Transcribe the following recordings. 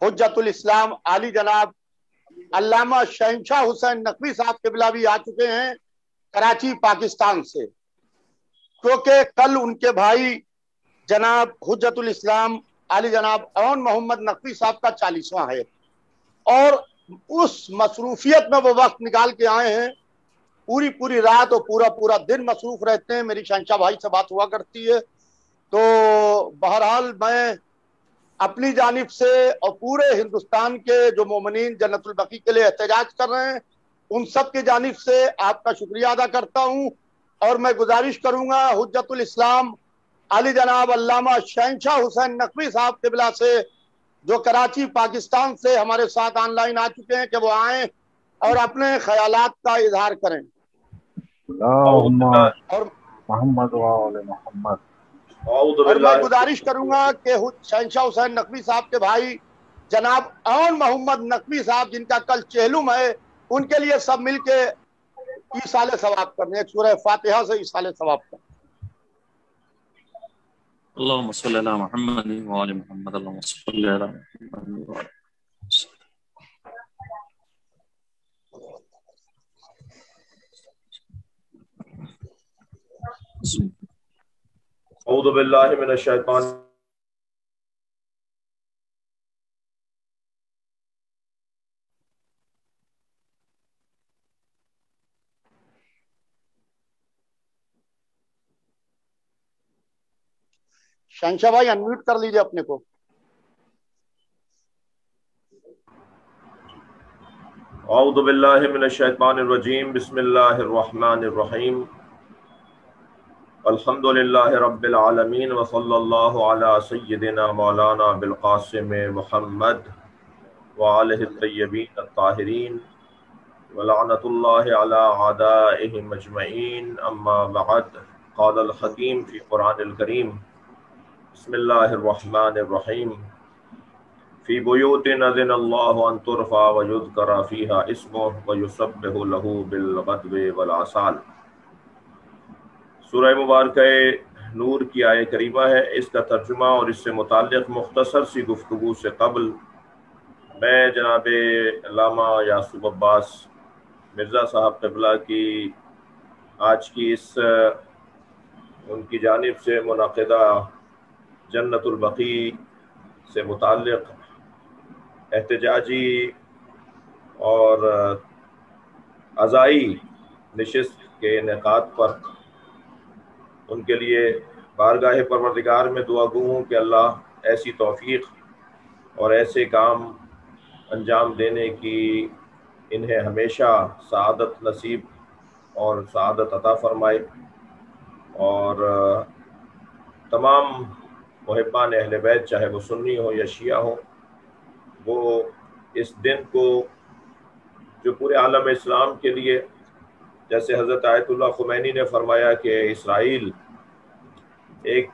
हुज्जतुल इस्लाम आली जनाब अल्लामा शहंशाह हुसैन नकवी साहब क़िबला भी आ चुके हैं कराची पाकिस्तान से, क्योंकि कल उनके भाई जनाब हुज्जतुल इस्लाम आली जनाब अवन मोहम्मद नकवी साहब का 40वां है और उस मसरूफियत में वो वक्त निकाल के आए हैं। पूरी पूरी रात और पूरा पूरा दिन मसरूफ रहते हैं। मेरी शहंशाह भाई से बात हुआ करती है। तो बहरहाल मैं अपनी जानिब से और पूरे हिंदुस्तान के जो मोमिनीन जन्नतुल बकी के लिए एहतजाज कर रहे हैं उन सब की जानिब से आपका शुक्रिया अदा करता हूं और मैं गुजारिश करूंगा हुज्जतुल इस्लाम आली जनाब अल्लामा शहंशाह हुसैन नकवी साहब क़िबला से जो कराची पाकिस्तान से हमारे साथ ऑनलाइन आ चुके हैं कि वो आए और अपने ख्यालात का इजहार करें। और मैं गुजारिश करूंगा कि शहंशाह हुसैन नकवी साहब के भाई जनाब अवन मोहम्मद नकवी साहब जिनका कल चेहलुम है उनके लिए सब मिलके ईसाले सवाब करने, एक सूरह फातिहा से ईसाले सवाब करने। अल्लाहुम्मा सल्ली अला मुहम्मद व आले मुहम्मद, अल्लाहुम्मा सल्ली अला मुहम्मद व आले औज़ु बिल्लाहि मिनश शैतान। शहंशाह भाई अनम्यूट कर लीजिए अपने को। औज़ु बिल्लाहि मिनश शैतानिर रजीम, बिस्मिल्लाहिर रहमानिर रहीम, अल्हम्दुलिल्लाहि रब्बिल आलमीन व सल्लल्लाहु अला सय्यिदिना मौलाना बिल क़ासिम मुहम्मद व आलिहि तय्यबीन अत्ताहिरीन व लअनतुल्लाहि अला आदाइहिम अजमईन, अम्मा बअद। क़ाल अल हकीम फ़ी क़ुरानिल करीम, बिस्मिल्लाहिर रहमानिर रहीम, फ़ी बुयूतिन अज़िनल्लाहु अन तुरफ़ा व युज़करा फ़ीहा इस्मुहु व युसब्बिहु लहू बिल ग़द्वी वल आसाल। सूरह मुबारक नूर की आय करीमा है। इसका तर्जुमा और इससे मुताल्लिक़ मुख्तसर सी गुफ्तगू से कबल मैं जनाब अल्लामा यासूब अब्बास मिर्ज़ा साहब क़िबला की आज की इस उनकी जानिब से मुनक़िदा जन्नतुल बकी से मुताल्लिक़ एहतजाजी और अज़ाई नशिस्त के इनेकाद पर उनके लिए बारगाह परवरदिगार में दुआ गो हूँ कि अल्लाह ऐसी तौफीक और ऐसे काम अंजाम देने की इन्हें हमेशा सआदत नसीब और सआदत अता फरमाए और तमाम मुहिब्बान अहले बैत चाहे वो सुन्नी हो या शिया हो, वो इस दिन को जो पूरे आलम इस्लाम के लिए, जैसे हज़रत आयतुल्लाह खुमैनी ने फरमाया कि इसराइल एक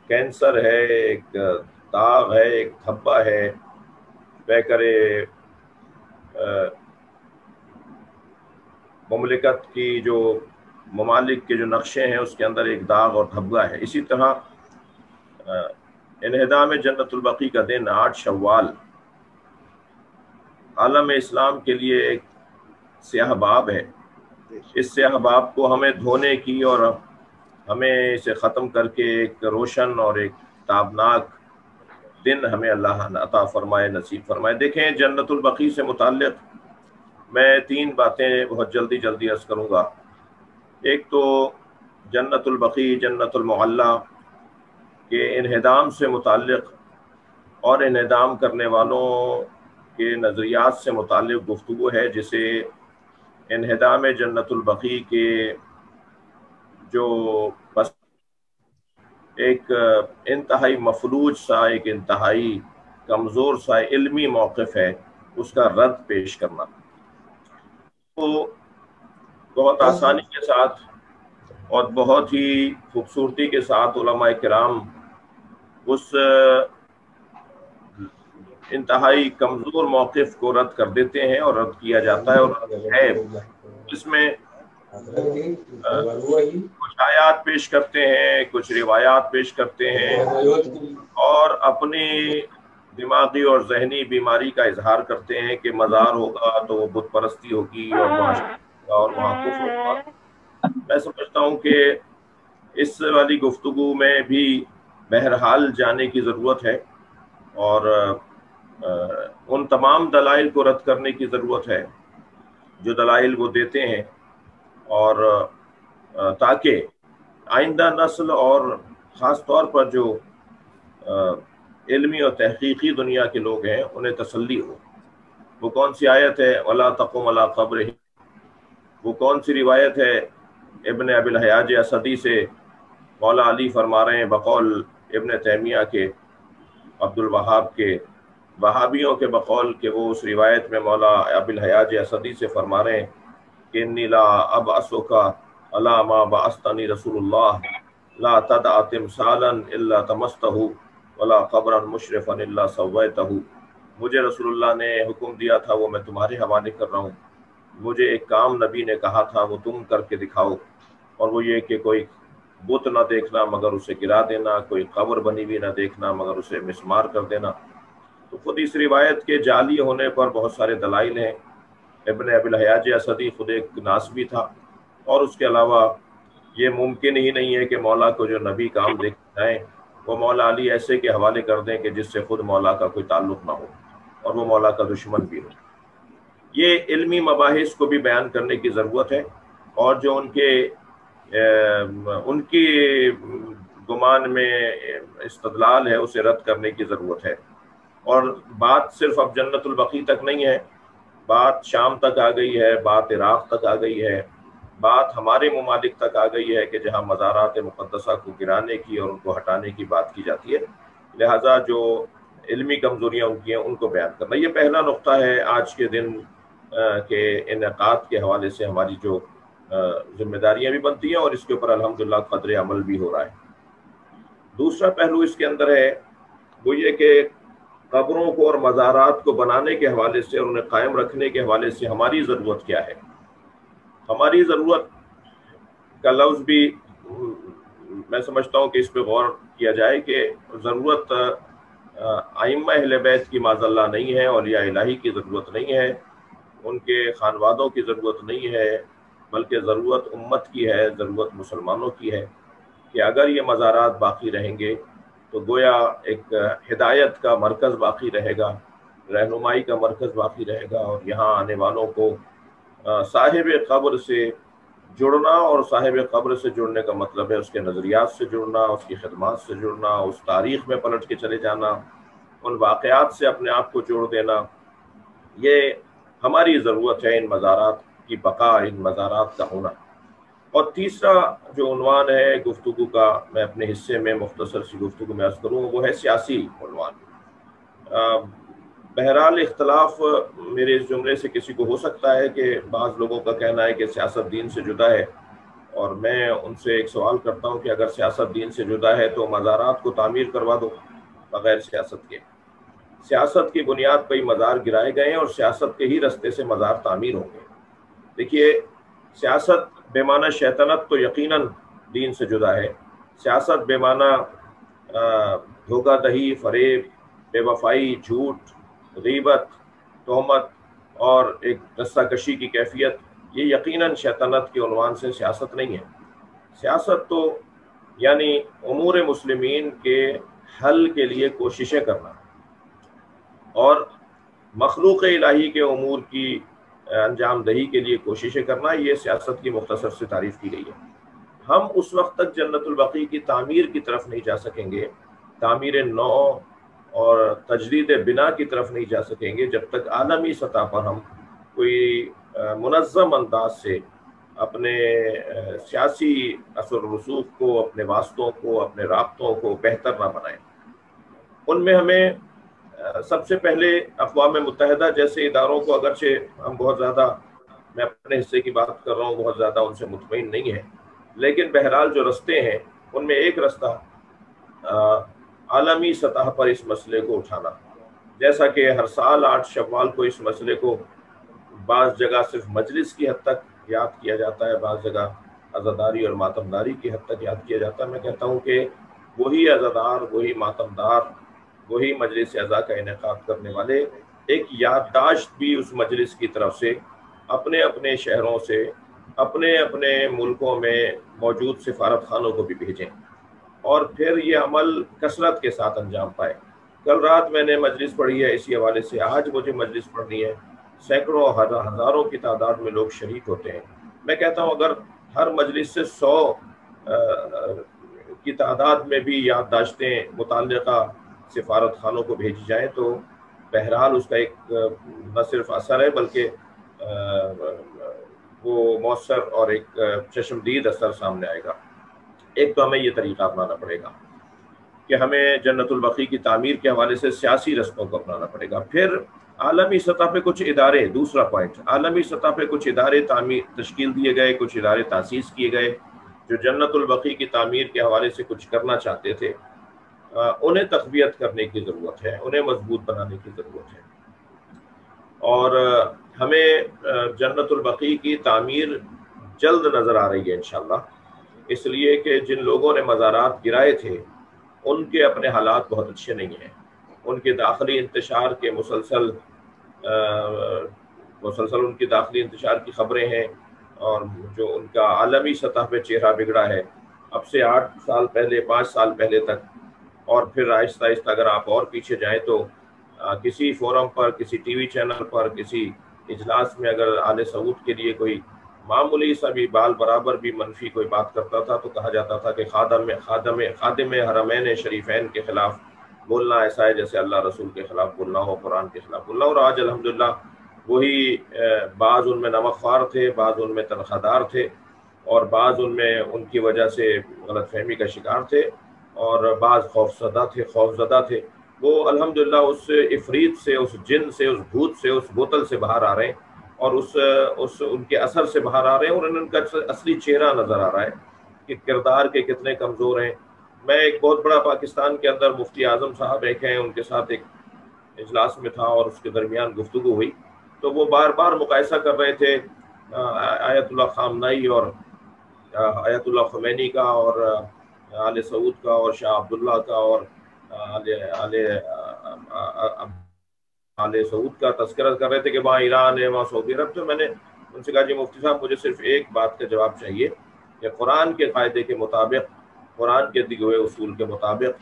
कैंसर है, एक दाग है, एक धब्बा है, पैकरे मुमलिकत की जो ममालिक के जो नक्शे हैं उसके अंदर एक दाग और धब्बा है। इसी तरह इन्हिदाम जन्नतुल बकी का दिन 8 शव्वाल आलम इस्लाम के लिए एक स्याह बाब है। इस स्याह बाब को हमें धोने की और हमें इसे ख़त्म करके एक रोशन और एक ताबनाक दिन हमें अल्लाह अता फरमाए, नसीब फरमाए। देखें, जन्नतुल बकी से मुताल्लिक़ मैं 3 बातें बहुत जल्दी अर्ज़ करूँगा। एक तो जन्नतुल बकी जन्नतुल मुअल्ला के इन्हिदाम से मुताल्लिक़ और इन्हिदाम करने वालों के नज़रियात से मुताल्लिक़ गुफ्तगू है, जिसे इन्हिदाम जन्नतुल बकी के जो बस एक इंतहाई मफलूज सा, एक इंतहाई कमज़ोर सा इल्मी मौक़िफ़ है, उसका रद्द पेश करना। तो बहुत आसानी के साथ और बहुत ही खूबसूरती के साथ उलमाए किराम उस इंतहाई कमज़ोर मौक़िफ़ को रद्द कर देते हैं और रद्द किया जाता है। और है इसमें कुछ आयात पेश करते हैं, कुछ रिवायात पेश करते हैं और अपनी दिमागी और जहनी बीमारी का इजहार करते हैं कि मज़ार होगा तो वो बुत परस्ती होगी और वहाँ कुफ्र होगा। मैं समझता हूँ कि इस वाली गुफ्तगू में भी बहरहाल जाने की ज़रूरत है और उन तमाम दलाइल को रद्द करने की ज़रूरत है जो दलाइल वो देते हैं, और ताकि आइंदा नस्ल और ख़ास तौर पर जो इल्मी और तहकीकी दुनिया के लोग हैं उन्हें तसल्ली हो। वो कौन सी आयत है, वला तक़ुम अला क़ब्रिही, वो कौन सी रिवायत है इब्न अबिल हयाज असदी से मौला अली फरमा रहे हैं बकौल इब्न तैमिया के, अब्दुल वहाब के, वहाबियों के बकौल के वो उस रिवायत में मौला अबिल हयाज असदी से फरमा रहे हैं कि इन्नी ला अबअसुका अला मा बअस्तनी रसूलुल्लाह ला तदअ तिमसालन इल्ला तमस्तहु वला क़ब्रन मुशरिफन इल्ला सव्वैतहु। मुझे रसूलुल्लाह ने हुक्म दिया था वो मैं तुम्हारे हवाले कर रहा हूँ। मुझे एक काम नबी ने कहा था वो तुम करके दिखाओ, और वो ये कि कोई बुत न देखना मगर उसे गिरा देना, कोई कब्र बनी हुई न देखना मगर उसे मिसमार कर देना। तो खुद इस रिवायत के जाली होने पर बहुत सारे दलाइल हैं। इब्न अबिल हयाज असदी खुद एक नासबी था, और उसके अलावा ये मुमकिन ही नहीं है कि मौला को जो नबी काम देखना है वो मौला अली ऐसे के हवाले कर दें कि जिससे खुद मौला का कोई ताल्लुक़ ना हो और वो मौला का दुश्मन भी हो। ये इल्मी मबाहिस को भी बयान करने की ज़रूरत है, और जो उनकी गुमान में इस्तदलाल है उसे रद्द करने की ज़रूरत है। और बात सिर्फ अब जन्नतुल बकी तक नहीं है, बात शाम तक आ गई है, बात इराक़ तक आ गई है, बात हमारे ममालिक तक आ गई है कि जहाँ मज़ारात मुक़द्दसा को गिराने की और उनको हटाने की बात की जाती है। लिहाजा जो इल्मी कमज़ोरियाँ उनकी हैं उनको बयान करना, ये पहला नुक्ता है आज के दिन के इनेकाद के हवाले से हमारी जो जिम्मेदारियाँ भी बनती हैं, और इसके ऊपर अल्हम्दुलिल्लाह क़द्र अमल भी हो रहा है। दूसरा पहलू इसके अंदर है वो ये कि कब्रों को और मज़ारात को बनाने के हवाले से और उन्हें कायम रखने के हवाले से हमारी ज़रूरत क्या है। हमारी ज़रूरत का लफ्ज़ भी मैं समझता हूँ कि इस पर गौर किया जाए कि ज़रूरत आइम्मा अहले बैत की माज़ल्ला नहीं है, औलिया इलाही की ज़रूरत नहीं है, उनके खानवादों की ज़रूरत नहीं है, बल्कि ज़रूरत उम्मत की है, ज़रूरत मुसलमानों की है कि अगर ये मज़ारात बाकी रहेंगे तो गोया एक हिदायत का मरकज़ बाकी रहेगा, रहनुमाई का मरकज़ बाकी रहेगा, और यहाँ आने वालों को साहिब क़ब्र से जुड़ना, और साहिब क़ब्र से जुड़ने का मतलब है उसके नज़रियात से जुड़ना, उसकी खिदमात से जुड़ना, उस तारीख़ में पलट के चले जाना, उन वाक़यात से अपने आप को जोड़ देना। ये हमारी ज़रूरत है, इन मज़ारात की बका, इन मज़ारात का होना। और तीसरा जो उन्वान है गुफ्तगू का, मैं अपने हिस्से में मुख्तसर सी गुफ्तगू में अर्ज़ करूँ, वो है सियासी उन्वान। बहरहाल इख्तलाफ मेरे इस जुमले से किसी को हो सकता है कि बाज़ लोगों का कहना है कि सियासत दीन से जुदा है, और मैं उनसे एक सवाल करता हूँ कि अगर सियासत दीन से जुदा है तो मज़ारात को तामीर करवा दो बग़ैर सियासत के। सियासत की बुनियाद पर ही मज़ार गिराए गए हैं और सियासत के ही रस्ते से मज़ार तामीर होंगे। देखिए, सियासत बेमाना शैतानत तो यकीनन दीन से जुदा है। सियासत बेमाना धोखाधड़ी, फरेब, बेवफाई, झूठ, ग़ीबत, तोहमत और एक रस्साकशी की कैफियत, ये यकीनन शैतानत के उन्वान से सियासत नहीं है। सियासत तो यानी उमूर मुस्लिमीन के हल के लिए कोशिशें करना और मखलूक इलाही के उमूर की अंजाम दही के लिए कोशिशें करना, ये सियासत की मुख्तसर से तारीफ़ की गई है। हम उस वक्त तक जन्नतुल बकी की तामीर की तरफ नहीं जा सकेंगे, तामीर नौ और तजदीद बिना की तरफ नहीं जा सकेंगे, जब तक आलमी सतह पर हम कोई मुनज़्ज़म अंदाज से अपने सियासी असर रसूख को, अपने वास्तों को, अपने राब्तों को बेहतर ना बनाएं। उनमें हमें सबसे पहले अक़वाम मुत्तहिदा जैसे इदारों को, अगरचे हम बहुत ज़्यादा, मैं अपने हिस्से की बात कर रहा हूँ, बहुत ज़्यादा उनसे मुतमईन नहीं है, लेकिन बहरहाल जो रस्ते हैं उनमें एक रास्ता आलमी सतह पर इस मसले को उठाना, जैसा कि हर साल 8 शव्वाल को इस मसले को बाज़ जगह सिर्फ मजलिस की हद तक याद किया जाता है, बाज़ जगह अज़ादारी और मातमदारी की हद तक याद किया जाता है। मैं कहता हूँ कि वही अज़ादार, वही मातमदार وہی مجلس اعزا کا انعقاد کرنے والے ایک یادداشت بھی اس مجلس کی طرف سے اپنے اپنے شہروں سے اپنے اپنے ملکوں میں موجود سفارت خانوں کو بھی بھیجیں اور پھر یہ عمل کثرت کے ساتھ انجام پائے۔ کل رات میں نے مجلس پڑھی ہے اسی حوالے سے، آج مجھے مجلس پڑھنی ہے، سینکڑوں ہزاروں کی تعداد میں لوگ شریک ہوتے ہیں۔ میں کہتا ہوں اگر ہر مجلس سے 100 کی تعداد میں بھی یادداشتیں متعلقہ سفارت خانوں کو بھیجی جائیں تو بہرحال اس کا ایک نہ صرف اثر ہے بلکہ وہ مؤثر اور ایک چشمدید اثر سامنے آئے گا۔ ایک تو ہمیں یہ طریقہ اپنانا پڑے گا کہ ہمیں جنت البقیع کی تعمیر کے حوالے سے سیاسی رستوں کو اپنانا پڑے گا۔ پھر عالمی سطح پہ کچھ ادارے، دوسرا پوائنٹ، عالمی سطح پہ کچھ ادارے تشکیل دیے گئے، کچھ ادارے تاسیس کیے گئے جو جنت البقیع کی تعمیر کے حوالے سے کچھ کرنا چاہتے تھے، انہیں تقویت کرنے کی ضرورت ہے، انہیں مضبوط بنانے کی ضرورت ہے۔ اور ہمیں جنت البقیع کی تعمیر جلد نظر آ رہی ہے انشاءاللہ، اس لیے کہ جن لوگوں نے مزارات گرائے تھے ان کے اپنے حالات بہت اچھے نہیں ہیں، ان کے داخلی انتشار کے مسلسل ان کی داخلی انتشار کی خبریں ہیں، اور جو ان کا عالمی سطح پہ چہرہ بگڑا ہے اب سے 8 سال پہلے 5 سال پہلے تک، اور پھر آہستہ آہستہ اگر آپ اور پیچھے جائیں تو کسی فورم پر، کسی ٹی وی چینل پر، کسی اجلاس میں اگر آل سعود کے لیے کوئی معمولی سا بھی بال برابر بھی منفی کوئی بات کرتا تھا تو کہا جاتا تھا کہ خادم حرمین شریفین کے خلاف بولنا ایسا ہے جیسے اللہ رسول کے خلاف بولنا ہو، قرآن کے خلاف بولنا ہو۔ اور آج الحمدللہ وہی بعض ان میں نمک خوار تھے، بعض ان میں تنخواہ دار تھے، اور بعض ان میں ان کی وجہ سے غلط فہمی کا شکار تھے، اور بعض خوفزدہ تھے، وہ الحمدللہ اس عفریت سے، اس جن سے، اس بھوت سے، اس بوتل سے باہر آ رہے ہیں، اور ان کے اثر سے باہر آ رہے ہیں، اور ان کا اصلی چہرہ نظر آ رہا ہے کہ کردار کے کتنے کمزور ہیں۔ میں ایک بہت بڑا پاکستان کے اندر مفتی اعظم صاحب ایک ہیں، ان کے ساتھ ایک اجلاس میں تھا اور اس کے درمیان گفتگو ہوئی تو وہ بار بار مقائسہ کر رہے تھے آیت اللہ خامنائی اور آیت اللہ خمینی کا، اور آل سعود کا، اور شاہ عبداللہ کا، اور آل سعود کا تذکرہ کر رہے تھے کہ وہاں ایران ہے، وہاں سعودی عرب۔ تو میں نے ان سے کہا جی مفتی صاحب مجھے صرف ایک بات کا جواب چاہیے کہ قرآن کے قاعدے کے مطابق، قرآن کے دیے ہوئے اصول کے مطابق،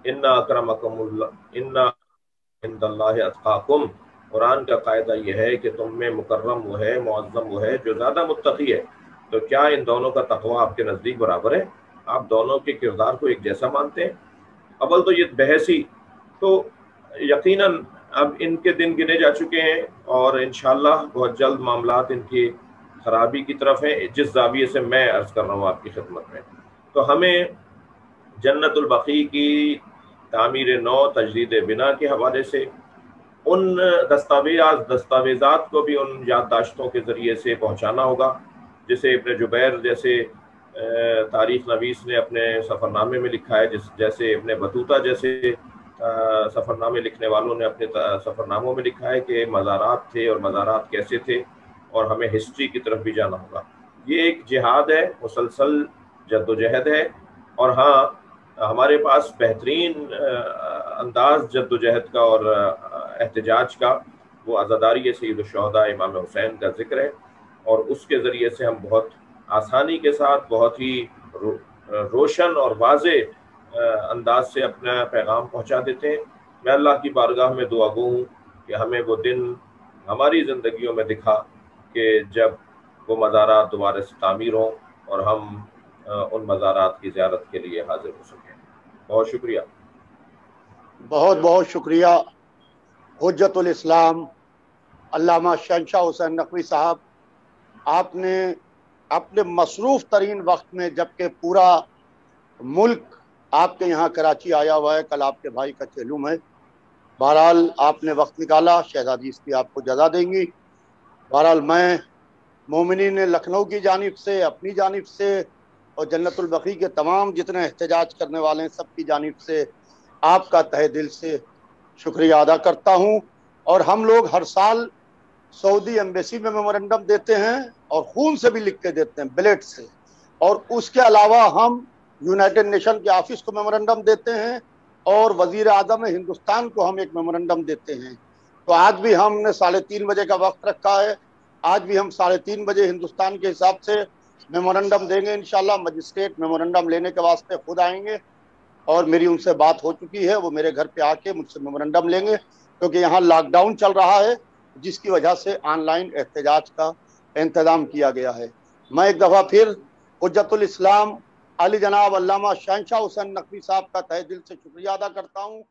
ان اکرمکم عند اللہ اتقاکم، قرآن کا قاعدہ یہ ہے کہ تم میں مکرم وہ ہے، معظم وہ ہے جو زیادہ متقی ہے، تو کیا ان دونوں کا تقویٰ آپ کے نزدیک برابر ہے؟ آپ دونوں کے کردار کو ایک جیسا مانتے ہیں؟ اول تو یہ بحث ہی تو یقیناً اب ان کے دن گنے جا چکے ہیں، اور انشاءاللہ بہت جلد معاملات ان کی خرابی کی طرف ہیں، جس زاویے سے میں عرض کر رہا ہوں آپ کی خدمت میں۔ تو ہمیں جنت البقیع کی تعمیر نو، تجدید بنا کے حوالے سے ان دستاویزات کو بھی ان یادداشتوں کے ذریعے سے پہنچانا ہوگا، جسے ابن جبیر جیسے تاریخ نویس نے اپنے سفر نامے میں لکھا ہے، جیسے ابن بطوطہ جیسے سفر نامے لکھنے والوں نے اپنے سفر ناموں میں لکھا ہے کہ مزارات تھے اور مزارات کیسے تھے، اور ہمیں ہسٹری کی طرف بھی جانا ہوگا۔ یہ ایک جہاد ہے، مسلسل جد و جہد ہے، اور ہاں ہمارے پاس بہترین انداز جد و جہد کا اور احتجاج کا وہ عزاداری سید الشہداء امام حسین کا ذکر ہے، اور اس کے ذریعے سے ہم بہت آسانی کے ساتھ، بہت ہی روشن اور واضح انداز سے اپنا پیغام پہنچا دیتے ہیں۔ میں اللہ کی بارگاہ میں دعا گو ہوں کہ ہمیں وہ دن ہماری زندگیوں میں دکھا کہ جب وہ مزارات دوبارہ سے تعمیر ہوں اور ہم ان مزارات کی زیارت کے لیے حاضر ہو سکیں۔ بہت شکریہ۔ بہت بہت شکریہ حجت الاسلام علامہ شہنشاہ حسین نقوی صاحب۔ آپ نے اپنے مصروف ترین وقت میں، جبکہ پورا ملک آپ کے یہاں کراچی آیا ہوا ہے، کل آپ کے بھائی کا چہلم ہے، بہرحال آپ نے وقت نکالا، شہزادی اس کی آپ کو جزا دیں گی۔ بہرحال میں مومنین لکھنؤ کی جانب سے، اپنی جانب سے، اور جنت البقیع کے تمام جتنے احتجاج کرنے والے ہیں سب کی جانب سے آپ کا تہہ دل سے شکریہ ادا کرتا ہوں۔ اور ہم لوگ ہر سال سعودی ایمبیسی میں میمورنڈم دیتے ہیں، اور خون سے بھی لکھ کے دیتے ہیں، بلیٹ سے، اور اس کے علاوہ ہم یونائٹڈ نیشن کے آفس کو میمورنڈم دیتے ہیں، اور वज़ीर आज़म हिंदुस्तान को हम एक मेमोरेंडम देते हैं। तो आज भी हमने 3:30 बजे का वक्त रखा है। आज भी हम 3:30 बजे हिंदुस्तान के हिसाब से मेमोरेंडम देंगे। इंशाल्लाह मजिस्ट्रेट मेमोरेंडम लेने के वास्ते खुद आएंगे और मेरी उनसे बात हो चुकी है। वो मेरे घर पे आके मुझसे मेमोरेंडम लेंगे, क्योंकि यहाँ लॉकडाउन चल रहा है, जिसकी वजह से ऑनलाइन एहतजाज का इंतजाम किया गया है। मैं एक दफ़ा फिर हुज्जतुल इस्लाम अली जनाब अल्लामा शहंशाह हुसैन नकवी साहब का तहे दिल से शुक्रिया अदा करता हूँ